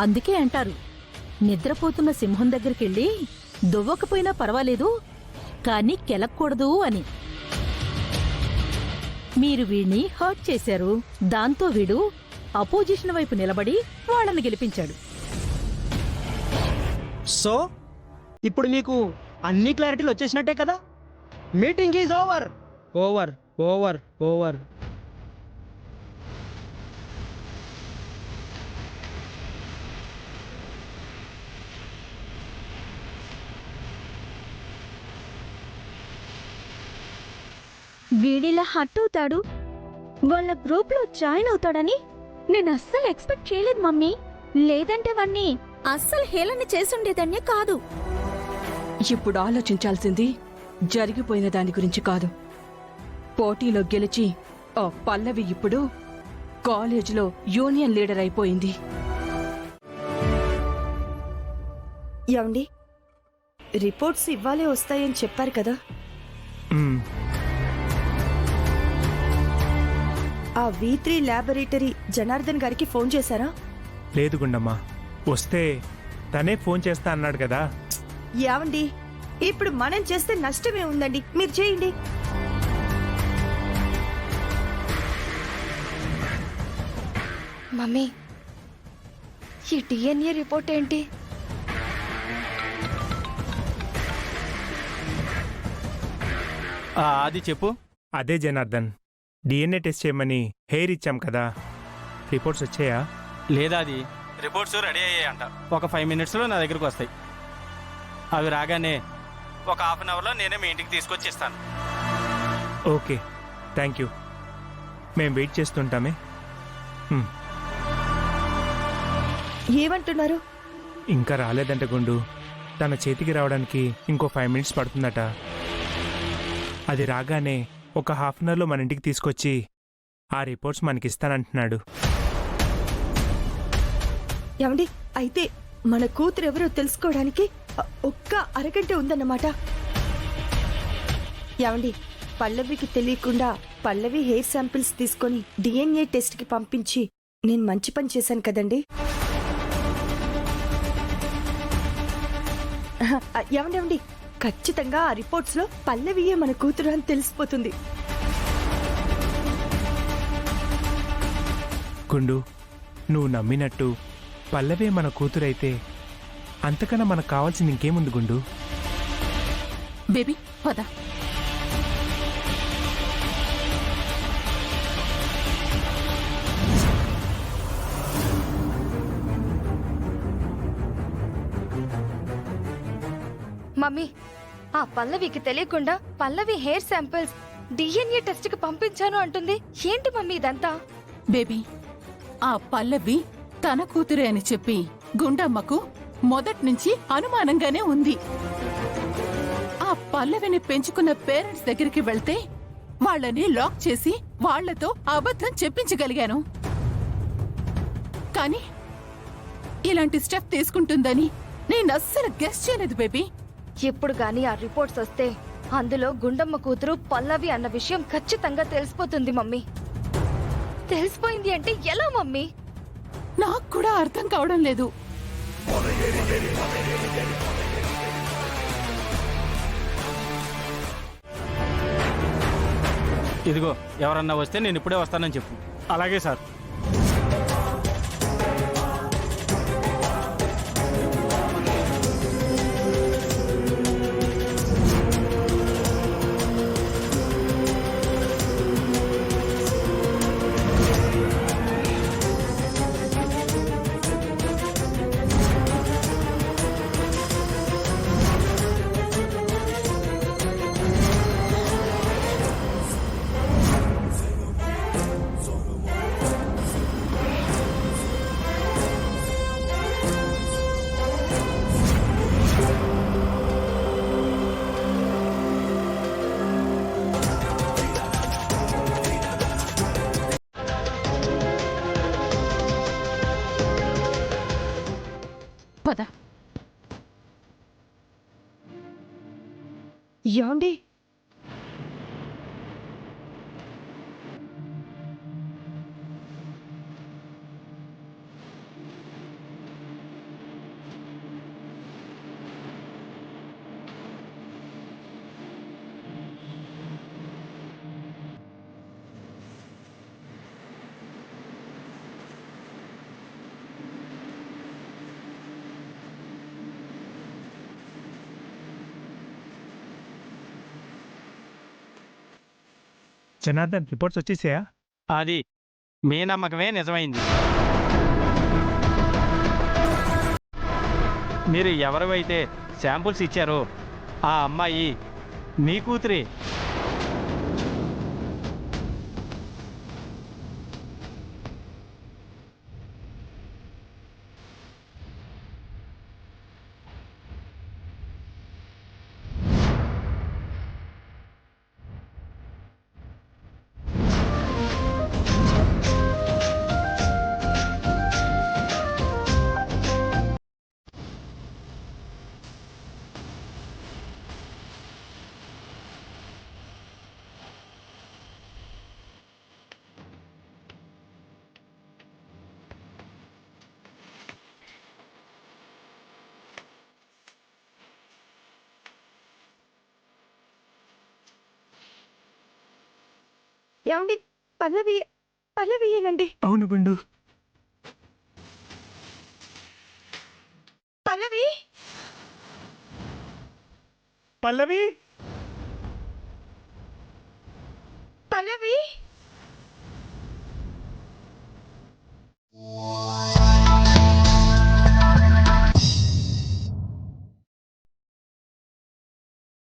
అందుకే అంటారు, నిద్రపోతున్న సింహం దగ్గరికెళ్ళి దువ్వకపోయినా పర్వాలేదు, కానీ కెలక్కూడదు అని. మీరు వీణ్ణి హర్ట్ చేశారు. దాంతో వీడు అపోజిషన్ వైపు నిలబడి వాళ్ళని గెలిపించాడు. సో ఇప్పుడు నీకు అన్ని క్లారిటీలు వచ్చేసినట్టే కదా. Meeting is over. Over over over. వీడిలా హట్ అవుతాడు, వాళ్ళ గ్రూప్ లో జాయిన్ అవుతాడని నేను అస్సలు ఎక్స్పెక్ట్ చేయలేదు మమ్మీ. లేదంటే వాణ్ణి అస్సలు హేళన చేసుండేదాన్నే కాదు. ఇప్పుడు ఆలోచించాల్సింది జరిగిపోయిన దాని గురించి కాదు. పోటీలో గెలిచి ఆ పల్లవి ఇప్పుడు కాలేజీలో యూనియన్ లీడర్ అయిపోయింది. ఏమండి, రిపోర్ట్స్ ఇవ్వాలే వస్తాయని చెప్పారు కదా. ఆ V3 ల్యాబొరేటరీ జనార్దన్ గారికి ఫోన్ చేశారా? లేదు గుండమ్మ, వస్తే తనే ఫోన్ చేస్తా అన్నాడు కదా. ఏమండి, ఇప్పుడు మనం చేస్తే నష్టమే ఉందండి, మీరు చేయండి. మమ్మీ, ఈ DNA రిపోర్ట్ ఏంటి? అది చెప్పు. అదే జనార్దన్, DNA టెస్ట్ చేయమని హెయిర్ ఇచ్చాం కదా, రిపోర్ట్స్ వచ్చాయా? లేదా, అది రిపోర్ట్స్ రెడీ అయ్యాయంట. ఒక 5 మినిట్స్లో నా దగ్గరకు వస్తాయి. అవి రాగానే ఒక హాఫ్ అన్ అవర్లో నేనే మీ ఇంటికి తీసుకొచ్చి ఇస్తాను. Okay, thank you. మేము వెయిట్ చేస్తుంటామే. ఏమంటున్నారు? ఇంకా రాలేదంట గుండు. తన చేతికి రావడానికి ఇంకో 5 మినిట్స్ పడుతుందట. అది రాగానే ఒక హాఫ్ అన్ అవర్లో మన ఇంటికి తీసుకొచ్చి ఆ రిపోర్ట్స్ మనకిస్తానంటున్నాడు. ఏమండి, అయితే మన కూతురు ఎవరో తెలుసుకోవడానికి ఒక్క అరగంట ఉందన్నమాట. ఏమండి, పల్లవికి తెలియకుండా పల్లవి హెయిర్ శాంపిల్స్ తీసుకొని DNA టెస్ట్కి పంపించి నేను మంచి పని చేశాను కదండి. ఏమండి, ఖచ్చితంగా ఆ రిపోర్ట్స్ లో పల్లవియే మన కూతురు అని తెలిసిపోతుంది. గుండు, నువ్వు నమ్మినట్టు పల్లవే మన కూతురైతే అంతకన్నా మనకు కావాల్సింది ఇంకేముంది గుండు? బేబీ పద. మమ్మీ, ఆ పల్లవికి తెలియకుండా పల్లవి హెయిర్ శాంపిల్స్ DNA టెస్ట్ కి పంపించాను అంటుంది. ఏంటి మమ్మీ ఇదంతా? బేబీ, ఆ పల్లవి తన కూతురే అని చెప్పి గుండమ్మకు మొదట్నుంచి అనుమానంగానే ఉంది. ఆ పల్లవిని పెంచుకున్న పేరెంట్స్ దగ్గరికి వెళ్తే వాళ్ళని లాక్ చేసి వాళ్లతో అబద్ధం చెప్పించగలిగాను. కానీ ఇలాంటి స్టెప్ తీసుకుంటుందని నేను అస్సలు గెస్ చేయలేదు బేబీ. ఇప్పుడు గాని ఆ రిపోర్ట్స్ వస్తే అందులో గుండమ్మ కూతురు పల్లవి అన్న విషయం ఖచ్చితంగా తెలిసిపోతుంది మమ్మీ. తెలిసిపోయింది అంటే ఎలా మమ్మీ? నాకు కూడా అర్థం కావడం లేదు. ఇదిగో, ఎవరన్నా వస్తే నేను ఇప్పుడే వస్తానని చెప్పు. అలాగే సార్. పద. ఏమండి, జనార్దన్ రిపోర్ట్స్ వచ్చేసాయా? అది మీ నమ్మకమే నిజమైంది. మీరు ఎవరివైతే శాంపుల్స్ ఇచ్చారో ఆ అమ్మాయి మీ కూతురే. ఏమండి, పల్లవి పల్లవి ఏనండి. అవును గుండు. పల్లవి పల్లవి